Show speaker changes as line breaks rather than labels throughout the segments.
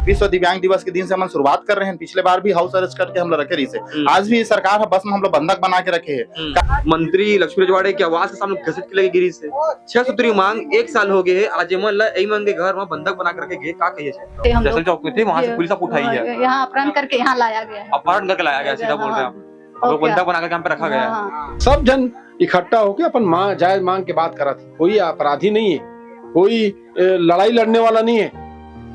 विश्व दिव्यांग दिवस के दिन से हम शुरुआत कर रहे हैं। पिछले बार भी हाउस अरेस्ट करके हम लोग रखे रही से, आज भी सरकार है बस में हम लोग बंधक बना के रखे हैं।
मंत्री लक्ष्मी रजवाड़े की आवाज के सामने घसीट के लगे गिरी से 6 सूत्री मांग 1 साल हो गए है। आज मन के घर वहाँ बंधक बना के रखे गए। क्या कहिए जैसल चौक में थे, वहाँ से पुलिस आपको उठाई है,
यहाँ अपहरण करके यहाँ लाया गया,
अपहरण करके लाया गया, सीधा बोल रहे हैं आप। और बंधक बना के यहाँ पे रखा गया है।
सब जन इकट्ठा होके अपन जायज मांग के बात करा थी। कोई अपराधी नहीं है, कोई लड़ाई लड़ने वाला नहीं है।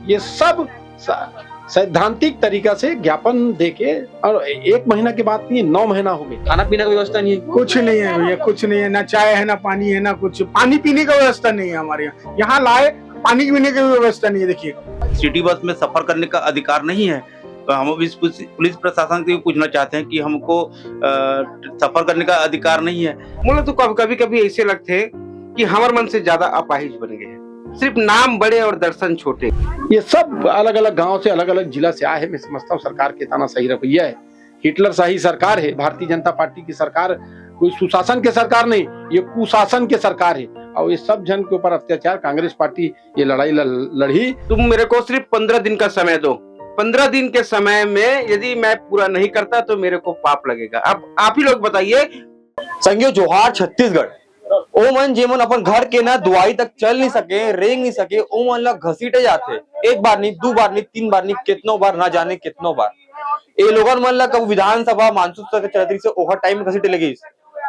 ये सब सैद्धांतिक तरीका से ज्ञापन देके, और 1 महीना के बाद नहीं 9 महीना हो गए।
खाना पीने की व्यवस्था नहीं है,
कुछ नहीं है भैया, कुछ नहीं है, ना चाय है ना पानी है, ना कुछ पानी पीने का व्यवस्था नहीं है हमारे यहाँ। यहाँ लाए पानी पीने की व्यवस्था नहीं है। देखिए
सिटी बस में सफर करने का अधिकार नहीं है, तो हम इस पुलिस प्रशासन से पूछना चाहते हैं कि हमको सफर करने का अधिकार नहीं है।
मुझे तो कभी कभी ऐसे लगते हैं कि हमारे मन से ज्यादा अपाहिज बन गए हैं, सिर्फ नाम बड़े और दर्शन छोटे।
ये सब अलग अलग गांव से, अलग अलग जिला से आए हैं। मैं समझता हूँ सरकार के तानाशाही रवैया है, हिटलर शाही सरकार है। भारतीय जनता पार्टी की सरकार कोई सुशासन के सरकार नहीं, ये कुशासन के सरकार है। और ये सब जन के ऊपर अत्याचार कांग्रेस पार्टी ये लड़ाई लड़ी।
तुम मेरे को सिर्फ 15 दिन का समय दो। 15 दिन के समय में यदि मैं पूरा नहीं करता तो मेरे को पाप लगेगा। अब आप ही लोग बताइए।
संघीय जोहार छत्तीसगढ़ ओ मन जेमन अपन घर के ना दुआई तक चल नहीं सके, रेंग नहीं सके, ओ मन ला घसीटे जाते। 1 बार नहीं, 2 बार नहीं, 3 बार नहीं, कितनों बार ना जाने कितनों बार। ये लोगन मन ला कब विधानसभा मानसून सत्र चलती से ओवर टाइम घसीटे लगी।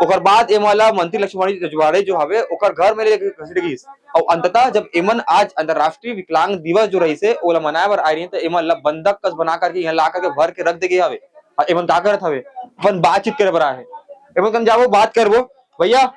ओकर बाद एमला मंत्री लक्ष्मी रजवाड़े जो हवे ओकर घर में लेके घसीटे गई। और अंततः जब एमन आज अंतरराष्ट्रीय विकलांग दिवस जो रही से ओला मनाए बर आ रही है, तो एमन ला बंधक कस बना करके यहाँ ला करके भर के रख दे गए हवे। और एमन का करत हवे, अपन बातचीत करे बर है। एमन कन जाबो बात करबो, भैया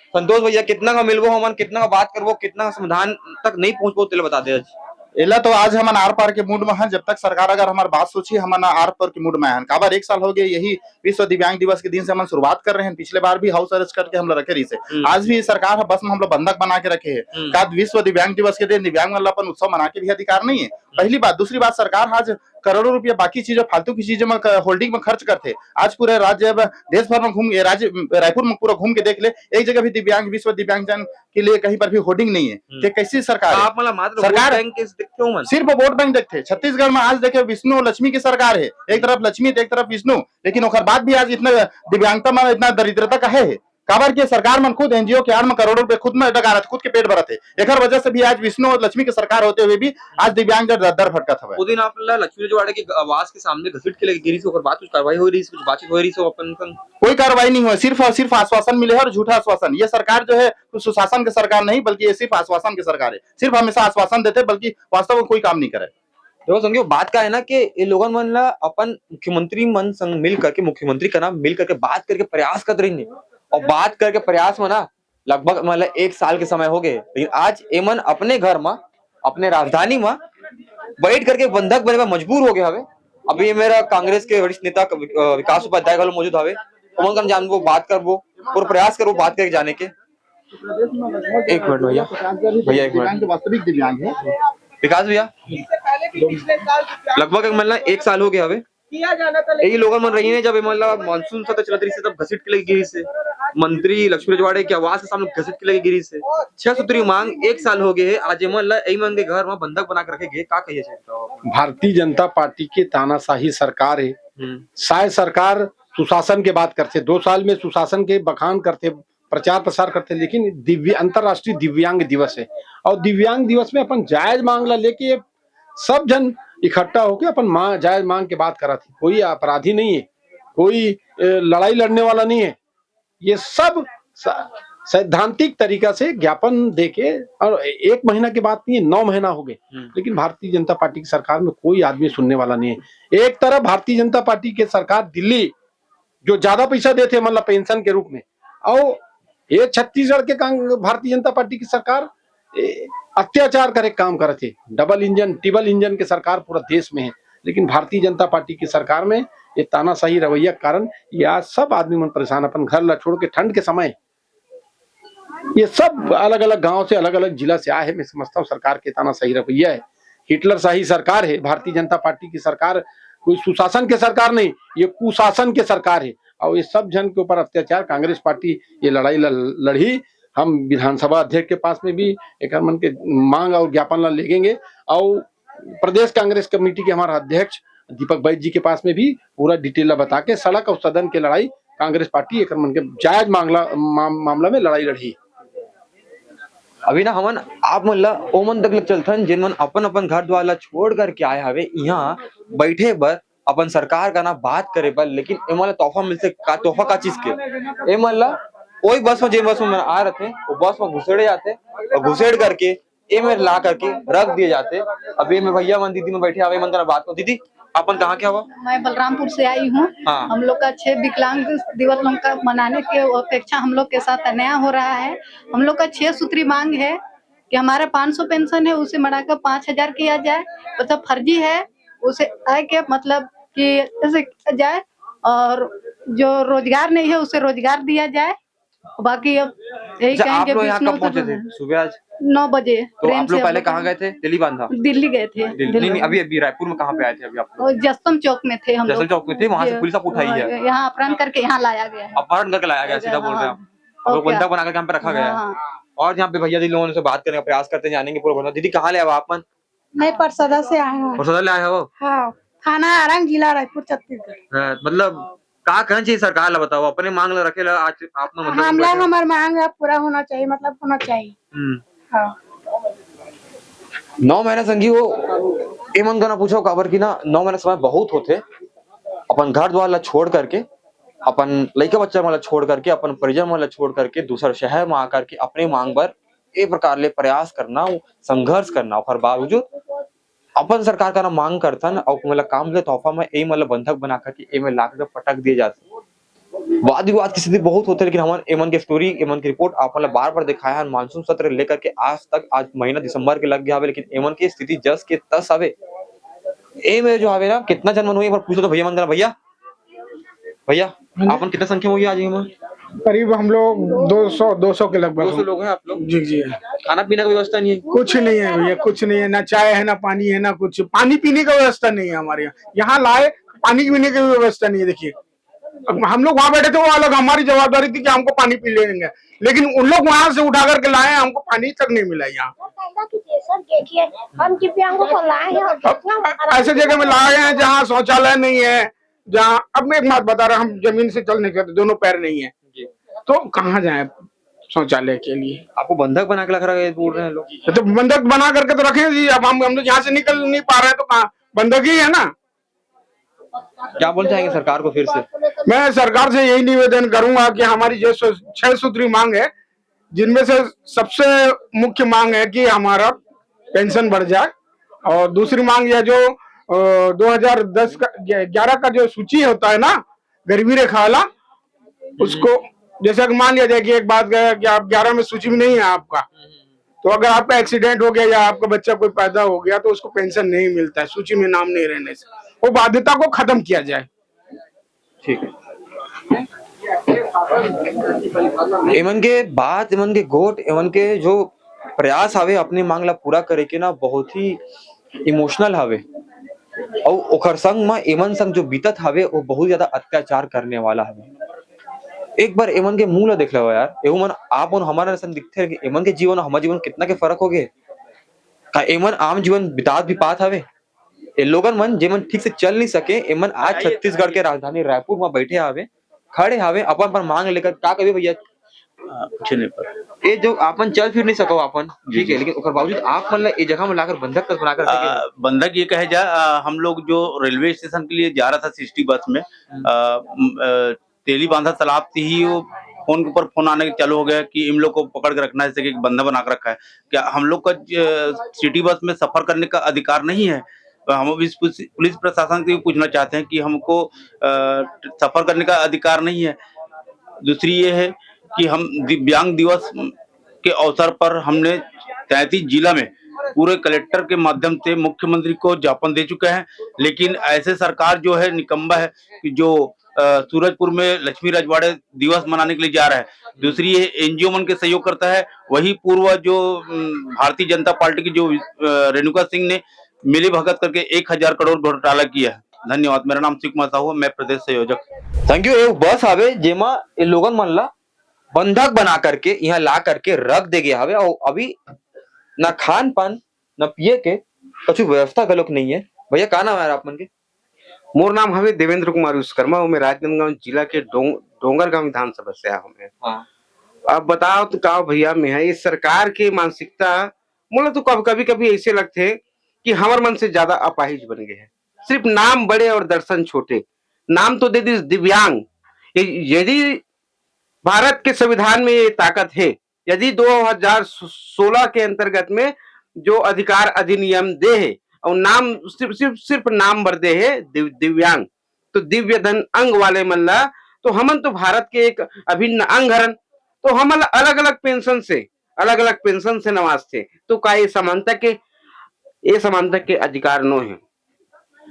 संतोष भैया कितना का मिलबो, हमन कितना का बात करबो, कितना का समाधान तक नहीं पहुंच पाओ, तेल बता दे। आज
एला तो आज हम आर पार के मूड में हैं। जब तक सरकार अगर हमारी बात सोची, हम आर पार के मूड में हैं। काबर 1 साल हो गए यही विश्व दिव्यांग दिवस के दिन से हम शुरुआत कर रहे हैं। पिछले बार भी हाउस अरेस्ट करके हम लोग रखे रही से, आज भी सरकार है बस में हम लोग बंधक बना के रखे हैं। का विश्व दिव्यांग दिवस के दिन दिव्यांग अपन उत्सव मना के भी अधिकार नहीं है, पहली बात। दूसरी बात, सरकार आज करोड़ों रुपया बाकी चीजों फालतू की चीजों में होल्डिंग में खर्च करते। आज पूरे राज्य देश भर में घूम, राज्य रायपुर में पूरा घूम के देख ले, एक जगह भी दिव्यांग विश्व दिव्यांगजन के लिए कहीं पर भी होर्डिंग नहीं है। तो कैसी सरकार है?
आप मला मात्र
सरकार
बैंक के देखते हो मन,
सिर्फ वोट बैंक देखते। छत्तीसगढ़ में आज देखे विष्णु और लक्ष्मी की सरकार है, एक तरफ लक्ष्मी तो एक तरफ विष्णु, लेकिन ओकर बाद भी आज इतना दिव्यांगता में इतना दरिद्रता का है। काबर के सरकार मन खुद एनजीओ के आड़ में करोड़ों रुपए खुद में डगा रहे, खुद के पेट भरते। एक वजह से भी आज विष्णु और लक्ष्मी की सरकार होते हुए भी आज दिव्यांग दर भटकत हवे।
वो दिन आप लक्ष्मी रजवाड़े की आवाज के सामने घसीट के लगे गिरी से ओकर बाद कुछ कार्रवाई हो रही है, कुछ बातचीत हो रही है अपन संग?
कोई कार्रवाई नहीं हुआ, सिर्फ और सिर्फ आश्वासन मिले है और झूठा आश्वासन। ये सरकार जो है सुशासन की सरकार नहीं, बल्कि ये सिर्फ आश्वासन की सरकार है। सिर्फ हमेशा आश्वासन देते, बल्कि वास्तव में कोई काम नहीं करे।
देखो संगियो, बात का है ना कि ये लोगन मन ला अपन मुख्यमंत्री मन संग मिल करके, मुख्यमंत्री का नाम मिल करके बात करके प्रयास कर रही है। और बात करके प्रयास में ना लगभग मतलब 1 साल के समय हो गए, लेकिन आज एमन अपने घर में, अपने राजधानी में बैठ करके बंधक बने में मजबूर हो गए हवे। अभी मेरा कांग्रेस के वरिष्ठ नेता विकास उपाध्याय घलो मौजूद हवे, उमन कन जानबो, बात करबो और प्रयास करबो बात करके जाने के। 1 मिनट भैया, 1 मिनट।
वास्तविक दिव्यांग है
विकास भैया, लगभग मतलब 1 साल हो गया हवे यही लोगन मन रही है। जब मतलब मानसून सत्र चलत रही से तब घसीट के लगे गिरी से, मंत्री लक्ष्मी रजवाड़े की आवाज के सामने घसीट के लगे गिरी से 6 सूत्री मांग 1 साल हो गए है। आज मन के घर में बंधक बना के रखे गए। क्या कहिए?
भारतीय जनता पार्टी के तानाशाही सरकार है। शायद सरकार सुशासन के बात करते, 2 साल में सुशासन के बखान करते, प्रचार प्रसार करते, लेकिन अंतरराष्ट्रीय दिव्यांग दिवस है और दिव्यांग दिवस में अपन जायज मांग ला लेके सब जन इकट्ठा होके अपन जायज मांग के बात करा थी। कोई अपराधी नहीं है, कोई लड़ाई लड़ने वाला नहीं है। ये सब सैद्धांतिक तरीका से ज्ञापन देके, और 1 महीना के बाद नहीं 9 महीना हो गए। लेकिन भारतीय जनता पार्टी की सरकार में कोई आदमी सुनने वाला नहीं है। एक तरफ भारतीय जनता पार्टी की सरकार दिल्ली जो ज्यादा पैसा देते मतलब पेंशन के रूप में, और ये छत्तीसगढ़ के भारतीय जनता पार्टी की सरकार अत्याचार करे काम करते। डबल इंजन ट्रिपल इंजन के सरकार पूरा देश में है, लेकिन भारतीय जनता पार्टी की सरकार में ये तानाशाही रवैया के कारण ये आज सब आदमी मन परेशान। अपन घर ला छोड़ के ठंड के समय ये सब अलग अलग गांव से, अलग अलग जिला से आए हैं। मैं समझता हूँ सरकार के तानाशाही रवैया है, हिटलर शाही सरकार है। भारतीय जनता पार्टी की सरकार कोई सुशासन के सरकार नहीं, ये कुशासन के सरकार है। और ये सब जन के ऊपर अत्याचार कांग्रेस पार्टी ये लड़ाई लड़ी। हम विधानसभा अध्यक्ष के पास में भी एक मन के मांग और ज्ञापन ला लेंगे और प्रदेश कांग्रेस कमेटी के हमारे अध्यक्ष दीपक बैद जी के पास में भी पूरा डिटेल बता के सड़क और सदन की लड़ाई कांग्रेस पार्टी एक मन के जायज मामला में लड़ाई लड़ी।
अभी ना हमन आप मन ला ओ मन तक चलथन जिन मन अपन अपन घर द्वार ला छोड़ करके आए हवे यहाँ बैठे बर अपन सरकार का ना बात करे बर, लेकिन एमन ला तोहफा मिलसे का तोहफा का चीज के एमन ला वही बस में, जिन बस में आ रहे थे वो बस में घुसेड़े जाते और घुसेड़ करके ए में ला करके रख दिए जाते। अभी में भैया मन दीदी में बैठे आवे मन का बात को। दीदी अपन कहाँ के हवा?
मैं बलरामपुर से आई हूँ।
हाँ।
हम लोग का 6 विकलांग दिवस लोग का मनाने के अपेक्षा हम लोग के साथ अन्याय हो रहा है। हम लोग का 6 सूत्री मांग है कि हमारा 500 पेंशन है उसे बढ़ाकर 5000 किया जाए। मतलब फर्जी है उसे आए के मतलब कि ऐसे किया जाए, और जो रोजगार नहीं है उसे रोजगार दिया जाए। बाकी अब यही
अच्छा, आप
कहेंगे।
लोग यहाँ कब पहुंचे थे? सुबह आज
9 बजे।
तो आप लोग पहले कहाँ गए थे? दिल्ली बांधा?
दिल्ली गए थे।
नहीं, अभी रायपुर में कहाँ पे आए थे? अभी आप लोग
जसम चौक में थे। हम
जैसल
लोग
चौक में थे, वहाँ से पुलिस आपको उठाई है,
यहाँ अपहरण करके यहाँ लाया गया है।
अपहरण करके लाया गया, सीधा बोल रहे हैं आप।
और
लोग बंधक बना करके यहाँ पे रखा गया है। और यहाँ पे भैया जी लोगों से बात करने का प्रयास करते हैं, जानेंगे पूरा घटना। दीदी कहाँ ले आप मन?
मैं परसदा से आया हूँ।
परसदा ले आए हो?
हाँ, थाना आरंग, जिला रायपुर, छत्तीसगढ़।
मतलब का कहना चाहिए सरकार ला, बताओ अपने मांग ला रखे ला आज आप ना मतलब
हमला हमार मांग पूरा होना चाहिए, मतलब होना चाहिए। हाँ।
9 महीना संगी हो एमन का ना पूछो काबर की ना 9 महीना समय बहुत होते। अपन घर द्वार ला छोड़ करके, अपन लड़का बच्चा वाला छोड़ करके, अपन परिजन वाला छोड़ करके दूसरे शहर में आकर के अपने मांग पर एक प्रकार ले प्रयास करना, संघर्ष करना, और बावजूद अपन सरकार का ना मांग करथन और मतलब काम के तोहफा में ए मतलब बंधक बना करके ए में लाकर पटक दिए जाते। वाद विवाद की स्थिति बहुत होते, लेकिन हमारे एमन की स्टोरी, एमन की रिपोर्ट आप मतलब बार बार दिखाया है। मानसून सत्र लेकर के आज तक, आज महीना दिसंबर के लग गया है, लेकिन एमन की स्थिति जस के तस हवे। ए में जो हवे ना कितना जनमन हुई पूछो तो भैया मन भैया भैया आपन कितना संख्या हुई आज?
करीब हम लोग 200 के लगभग।
200 लोग हैं आप लोग?
जी जी।
खाना पीने की व्यवस्था नहीं है?
कुछ नहीं है भैया, कुछ नहीं है। ना चाय है, ना पानी है, ना कुछ पानी पीने का व्यवस्था नहीं है हमारे यहाँ। यहाँ लाए पानी पीने की व्यवस्था नहीं है। देखिए हम लोग वहाँ बैठे थे, वो अलग हमारी जवाबदारी थी कि हमको पानी पी लेंगे, लेकिन उन लोग वहाँ से उठा करके लाए, हमको पानी तक नहीं मिला यहाँ। हम दिव्यांगों को लाए हैं ऐसे जगह में लाए हैं जहाँ शौचालय नहीं है, जहाँ अब मैं एक बात बता रहा, हम जमीन से चल नहीं सकते, दोनों पैर नहीं है, तो कहाँ जाए शौचालय के लिए?
आपको बंधक बना के रख रहे बोल रहे हैं लोग।
तो बंधक बना करके तो रखे जी। अब हम लोग यहाँ से निकल नहीं पा रहे हैं, तो कहाँ बंधक ही है ना।
क्या बोलना चाहेंगे सरकार को? फिर से
मैं सरकार से यही निवेदन करूंगा कि हमारी जो 6 सूत्री मांग है, जिनमें से सबसे मुख्य मांग है कि हमारा पेंशन बढ़ जाए, और दूसरी मांग यह जो 2010 का 11 का जो सूची होता है ना गरीबी रेखा वाला, उसको जैसे कि मान लिया जाए कि एक बात कि आप 11 में सूची में नहीं है आपका, तो अगर आपका एक्सीडेंट हो गया या आपका बच्चा कोई पैदा हो गया तो उसको पेंशन नहीं मिलता है, सूची में नाम नहीं रहने से। वो बाध्यता को खत्म किया जाए।
ठीक है। एमन के बात, एमन के गोट, एमन के जो प्रयास हवे अपनी मांग ला पूरा करे के ना बहुत ही इमोशनल हवे, और ओकर संग में एमन संग जो बीतत हवे वो बहुत ज्यादा अत्याचार करने वाला हवे। एक बार एमन के मुंह ला देख लो यार, एमन आप और हमारा संग दिखते है कि एमन के जीवन और हमारे जीवन कितना के फर्क हो गए। का एमन आम जीवन बिता भी पात हवे, ए लोगन मन जेमन ठीक से चल नहीं सके, एमन आज छत्तीसगढ़ के राजधानी रायपुर में बैठे हवे, खड़े हवे, अपन पर मांग लेकर का कभी भैया
कुछ नहीं पर
ये जो आपन चल फिर नहीं सको आपन, ठीक है, लेकिन ओकर बावजूद आप मन ए जगह में लाकर बंधक तक बनाकर
बंधक ये कहे जा। हम लोग जो रेलवे स्टेशन के लिए जा रहा था सिटी बस में, तेली बांधा तालाब थी ही, वो फोन के ऊपर फोन आने चालू हो गया कि इन लोग को पकड़ के रखना है, जैसे कि एक बंधा बना के रखा है। क्या हम लोग का सिटी बस में सफर करने का अधिकार नहीं है? हम इस पुलिस प्रशासन से पूछना चाहते हैं कि हमको सफर करने का अधिकार नहीं है। दूसरी ये है कि हम दिव्यांग दिवस के अवसर पर हमने 33 जिला में पूरे कलेक्टर के माध्यम से मुख्यमंत्री को ज्ञापन दे चुके हैं, लेकिन ऐसे सरकार जो है निकम्बा है कि जो सूरजपुर में लक्ष्मी रजवाड़े दिवस मनाने के लिए जा रहा है। दूसरी ये एनजीओ मन के सहयोग करता है, वही पूर्व जो भारतीय जनता पार्टी की जो रेणुका सिंह ने मिली भगत करके 1000 करोड़ घोटाला किया है। धन्यवाद। मेरा नाम शिव कुमार साहू, मैं प्रदेश संयोजक।
Thank you. एक बस आवे जेमा ए लोगन मन ला बंधक बना करके यहाँ ला करके रख दे गया हवे, और अभी न खान पान न पिए के कछु व्यवस्था गलोक नहीं है। भैया का नाम है आप मन के?
मोर नाम हवे देवेंद्र कुमार विश्वकर्मा और मैं राजनांदगांव जिला के डोंगरगांव विधानसभा से आया हूँ मैं।
हाँ।
अब बताओ तो का भैया मैं है इस सरकार की मानसिकता मुझे तो कभी कभी ऐसे लगते कि हमारे मन से ज्यादा अपाहिज बन गए हैं। सिर्फ नाम बड़े और दर्शन छोटे। नाम तो दे दी दिव्यांग। यदि भारत के संविधान में ये ताकत है, यदि 2016 के अंतर्गत में जो अधिकार अधिनियम दे है और नाम सिर्फ नाम भर दे है दिव्यांग, तो दिव्य धन अंग वाले मल्ला तो हमन तो भारत के एक अभिन्न अंग हरन। तो हम अलग अलग पेंशन से नवाज थे। तो का ये समानता के अधिकार नो है।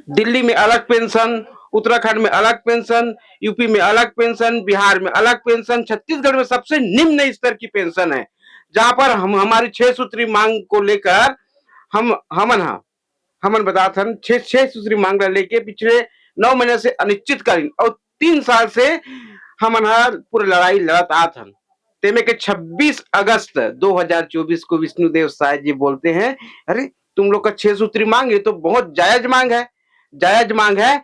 दिल्ली में अलग पेंशन, उत्तराखंड में अलग पेंशन, यूपी में अलग पेंशन, बिहार में अलग पेंशन, छत्तीसगढ़ में सबसे निम्न स्तर की पेंशन है, जहां पर हम हमारी 6 सूत्री मांग को लेकर हमन बताते हैं 6 सूत्री मांग लेके पिछले 9 महीने से अनिश्चितकालीन और 3 साल से हमन पूरी लड़ाई लड़त आत हन। तेमे के 26 अगस्त 2024 को विष्णुदेव साय जी बोलते हैं, अरे तुम लोग का 6 सूत्री मांग है तो बहुत जायज मांग है,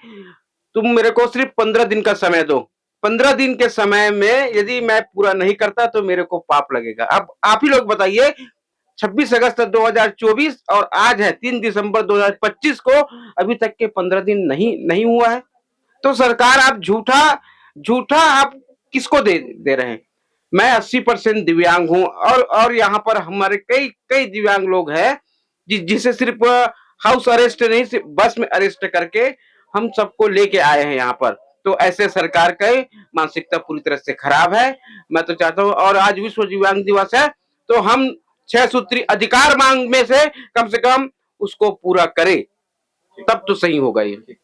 तुम मेरे को सिर्फ 15 दिन का समय दो। 15 दिन के समय में यदि मैं पूरा नहीं करता तो मेरे को पाप लगेगा। अब आप ही लोग बताइए, 26 अगस्त 2024 और आज है 3 दिसंबर 2025 को अभी तक के 15 दिन नहीं हुआ है। तो सरकार आप झूठा आप किसको दे रहे हैं? मैं 80% दिव्यांग हूं और यहाँ पर हमारे कई दिव्यांग लोग हैं जिसे सिर्फ हाउस अरेस्ट नहीं, सिर्फ बस में अरेस्ट करके हम सबको लेके आए हैं यहाँ पर। तो ऐसे सरकार का मानसिकता पूरी तरह से खराब है। मैं तो चाहता हूँ, और आज विश्व दिव्यांग दिवस है तो हम 6 सूत्री अधिकार मांग में से कम उसको पूरा करें, तब तो सही होगा ये।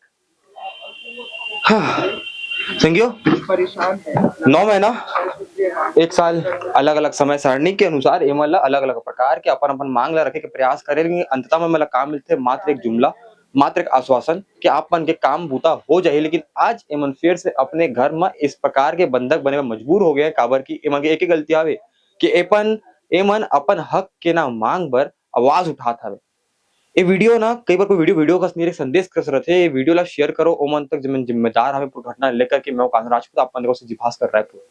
हाँ। संगियो 9 महीना 1 साल अलग अलग समय सारणी के अनुसार एमन अलग अलग प्रकार के अपन मांग ला रखे के प्रयास करेंगे। अंततः में मतलब काम मिलते मात्र एक जुमला, मात्र एक आश्वासन कि आप मन के काम बूता हो जाए। लेकिन आज एमन फिर से अपने घर में इस प्रकार के बंधक बने में मजबूर हो गए। काबर की एमन के एक ही गलती आवे कि एमन अपन हक के ना मांग पर आवाज उठात हवे। ये वीडियो ना कई बार कोई वीडियो का एक संदेश कर रहे थे, ये वीडियो ला शेयर करो ओमन तक जिम्मेदार हमें घटना लेकर के मैं राजपूत आप मन को जिभास कर रहा है।